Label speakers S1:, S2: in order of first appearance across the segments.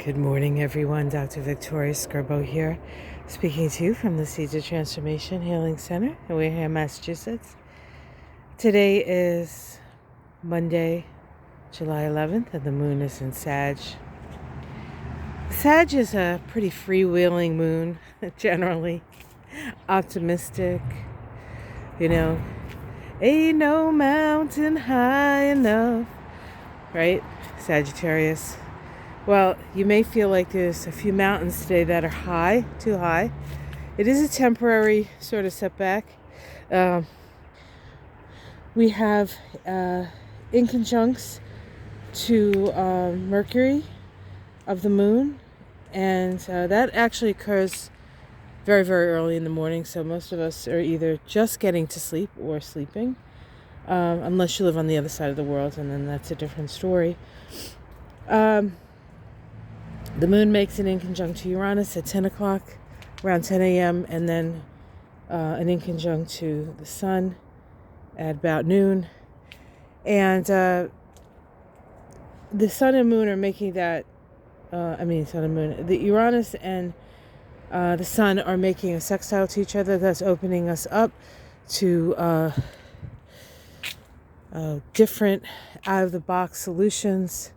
S1: Good morning, everyone. Dr. Victoria Scarbo here, speaking to you from the Seeds of Transformation Healing Center in Wareham, Massachusetts. Today is Monday, July 11th, and the moon is in Sag. Sag is a pretty freewheeling moon, generally optimistic. Ain't no mountain high enough, right? Sagittarius. Well, you may feel like there's a few mountains today that are too high. It is a temporary sort of setback. We have inconjuncts to Mercury of the moon, and that actually occurs very, very early in the morning, so most of us are either just getting to sleep or sleeping, unless you live on the other side of the world, and then that's a different story. The moon makes an inconjunct to Uranus at 10 o'clock, around 10 a.m., and then an inconjunct to the sun at about noon. And the sun and moon are making that, the Uranus and the sun are making a sextile to each other. That's opening us up to different out-of-the-box solutions.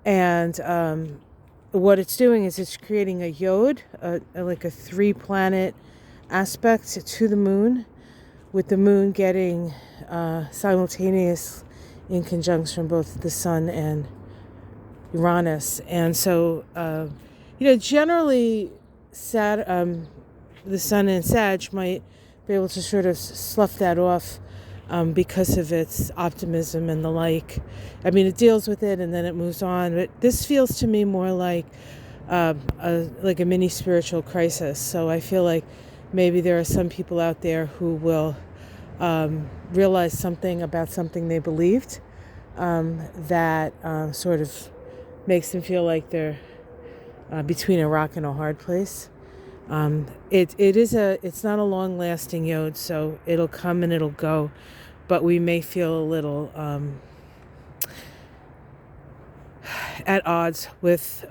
S1: And what it's doing is it's creating a yod, like a 3-planet aspect to the moon, with the moon getting simultaneous inconjuncts from both the sun and Uranus. And so, generally, the sun and Sag might be able to sort of slough that off because of its optimism and the like. I mean, it deals with it and then it moves on. But this feels to me more like a mini spiritual crisis. So I feel like maybe there are some people out there who will realize something about something they believed that sort of makes them feel like they're between a rock and a hard place. It's not a long-lasting yod, so it'll come and it'll go, but we may feel a little at odds with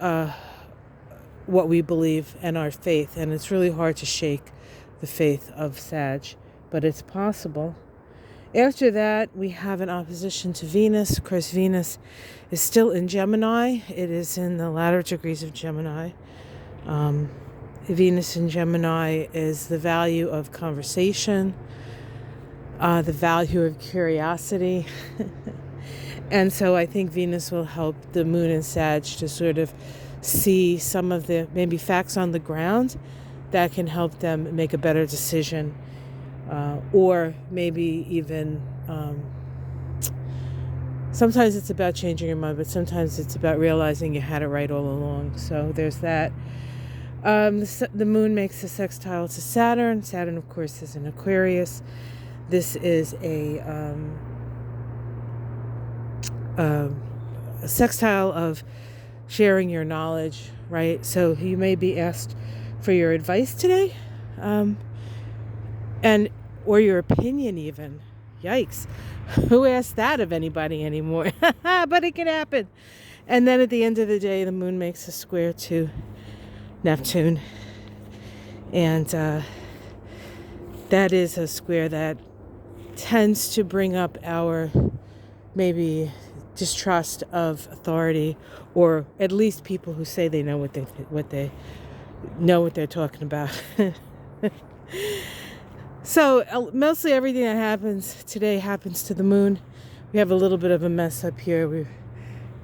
S1: what we believe and our faith, and it's really hard to shake the faith of Sag, but it's possible. After that, we have an opposition to Venus. Of course, Venus is still in Gemini. It is in the latter degrees of Gemini. Venus in Gemini is the value of conversation, the value of curiosity. And so I think Venus will help the moon and Sag to sort of see some of the maybe facts on the ground that can help them make a better decision, or maybe even sometimes it's about changing your mind, but sometimes it's about realizing you had it right all along. So there's that. The moon makes a sextile to Saturn. Saturn, of course, is in Aquarius. This is a sextile of sharing your knowledge, right? So you may be asked for your advice today, or your opinion even. Yikes. Who asks that of anybody anymore? But it can happen. And then at the end of the day, the moon makes a square to Neptune. And that is a square that tends to bring up our maybe distrust of authority, or at least people who say they know what they know what they're talking about. So mostly everything that happens today happens to the moon. We have a little bit of a mess up here.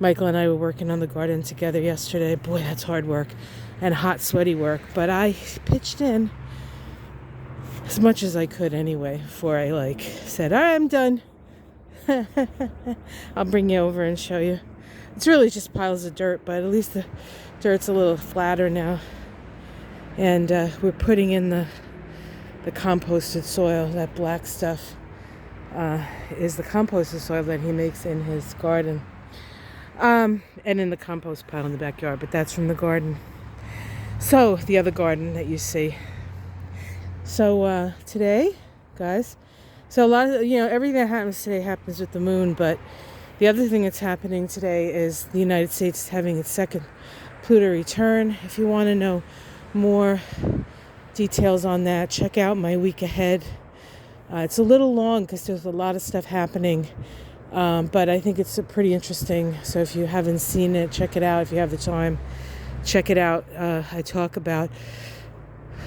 S1: Michael and I were working on the garden together yesterday. Boy, that's hard work and hot, sweaty work. But I pitched in as much as I could anyway before I said, all right, I'm done. I'll bring you over and show you. It's really just piles of dirt, but at least the dirt's a little flatter now. And we're putting in the composted soil. That black stuff is the composted soil that he makes in his garden. And in the compost pile in the backyard, but that's from the garden. So, the other garden that you see. So, today, guys, so a lot of, everything that happens today happens with the moon, but The other thing that's happening today is the United States is having its second Pluto return. If you want to know more details on that, check out my week ahead. It's a little long because there's a lot of stuff happening, but I think it's pretty interesting. So if you haven't seen it, check it out. If you have the time, check it out. I talk about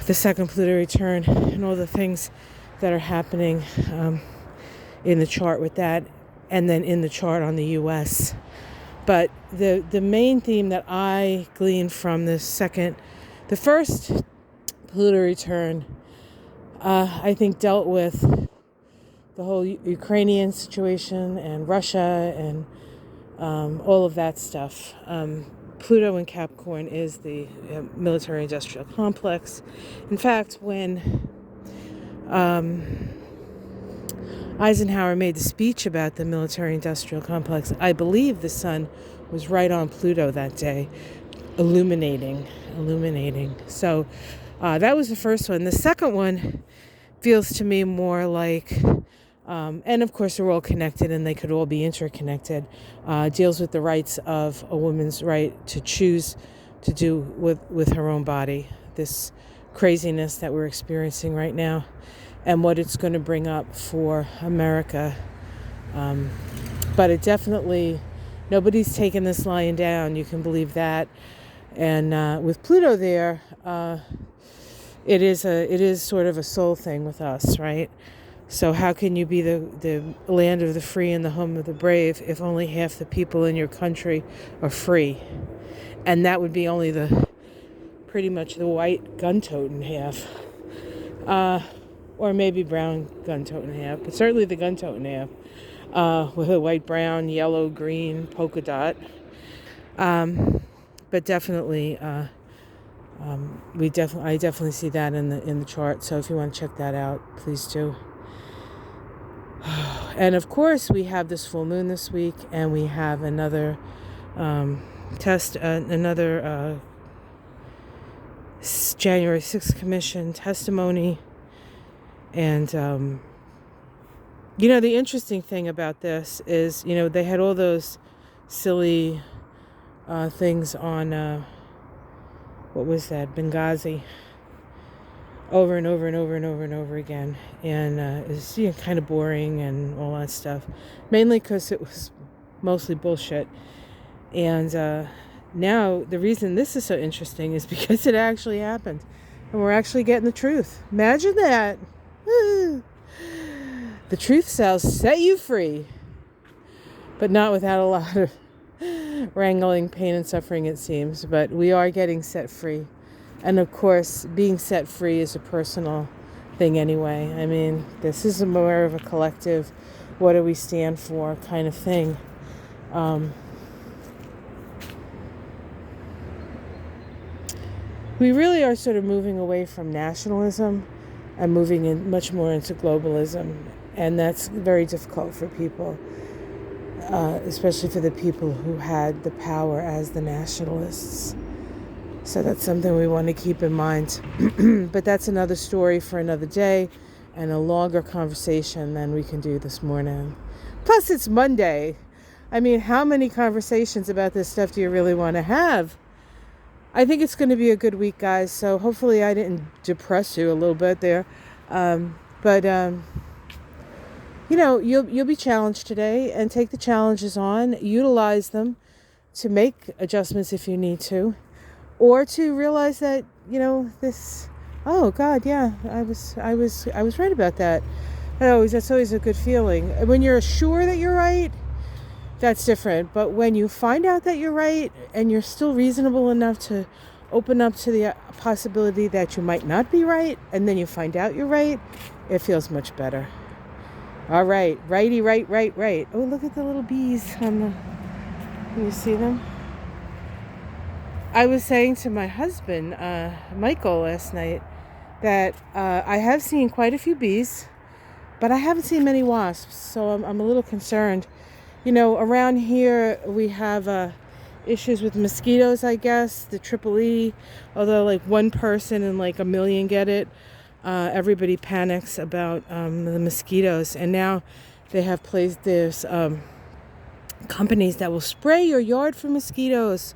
S1: the second Pluto return and all the things that are happening in the chart with that, and then in the chart on the U.S. But the main theme that I gleaned from the first Pluto return, I think dealt with the whole Ukrainian situation and Russia and all of that stuff. Pluto in Capricorn is the military-industrial complex. In fact, when Eisenhower made the speech about the military-industrial complex, I believe the sun was right on Pluto that day, illuminating. So that was the first one. The second one feels to me more like, and of course they're all connected and they could all be interconnected, deals with the rights of a woman's right to choose to do with her own body, this craziness that we're experiencing right now and what it's going to bring up for America. But it definitely, nobody's taking this lying down, you can believe that. And with Pluto there, it is sort of a soul thing with us, right? So how can you be the land of the free and the home of the brave if only half the people in your country are free? And that would be only pretty much the white gun-toting half. Or maybe brown gun-toting half, but certainly the gun-toting half. With a white, brown, yellow, green polka dot. But definitely, I definitely see that in the chart. So if you want to check that out, please do. And of course, we have this full moon this week, and we have another January 6th commission testimony. And the interesting thing about this is, they had all those silly things on what was that, Benghazi, over and over and over and over and over again, and it's kind of boring and all that stuff, mainly because it was mostly bullshit. And now the reason this is so interesting is because it actually happened, and we're actually getting the truth. Imagine that. Woo. The truth shall set you free, but not without a lot of wrangling, pain, and suffering, it seems. But we are getting set free. And of course, being set free is a personal thing anyway. I mean, this is more of a collective, what do we stand for kind of thing. We really are sort of moving away from nationalism and moving in much more into globalism. And that's very difficult for people, especially for the people who had the power as the nationalists. So that's something we want to keep in mind. But that's another story for another day and a longer conversation than we can do this morning. Plus, it's Monday. I mean, how many conversations about this stuff do you really want to have? I think it's going to be a good week, guys. So hopefully I didn't depress you a little bit there. You'll be challenged today, and take the challenges on. Utilize them to make adjustments if you need to. Or to realize that, oh God, yeah, I was right about that. That's always a good feeling. When you're sure that you're right, that's different. But when you find out that you're right and you're still reasonable enough to open up to the possibility that you might not be right, and then you find out you're right, it feels much better. All right, righty, right. Oh, look at the little bees can you see them? I was saying to my husband, Michael, last night, that I have seen quite a few bees, but I haven't seen many wasps, so I'm a little concerned. Around here we have issues with mosquitoes, I guess, the triple E, although like one person in like a million get it. Everybody panics about the mosquitoes, and now they have placed this companies that will spray your yard for mosquitoes.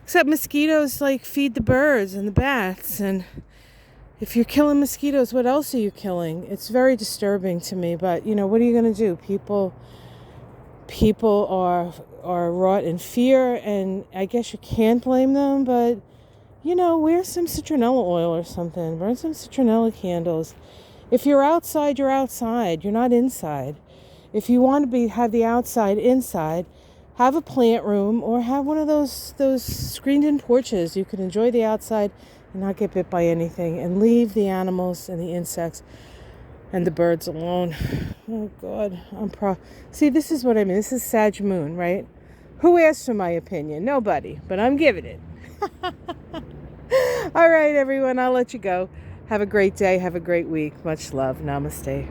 S1: Except mosquitoes like feed the birds and the bats, and if you're killing mosquitoes, what else are you killing? It's very disturbing to me, but what are you going to do? People are wrought in fear, and I guess you can't blame them, but wear some citronella oil or something. Burn some citronella candles. If you're outside, you're outside. You're not inside. If you want to have the outside inside, have a plant room or have one of those screened-in porches. You can enjoy the outside and not get bit by anything, and leave the animals and the insects and the birds alone. Oh, God. See, this is what I mean. This is Sag Moon, right? Who asked for my opinion? Nobody, but I'm giving it. All right, everyone, I'll let you go. Have a great day. Have a great week. Much love. Namaste.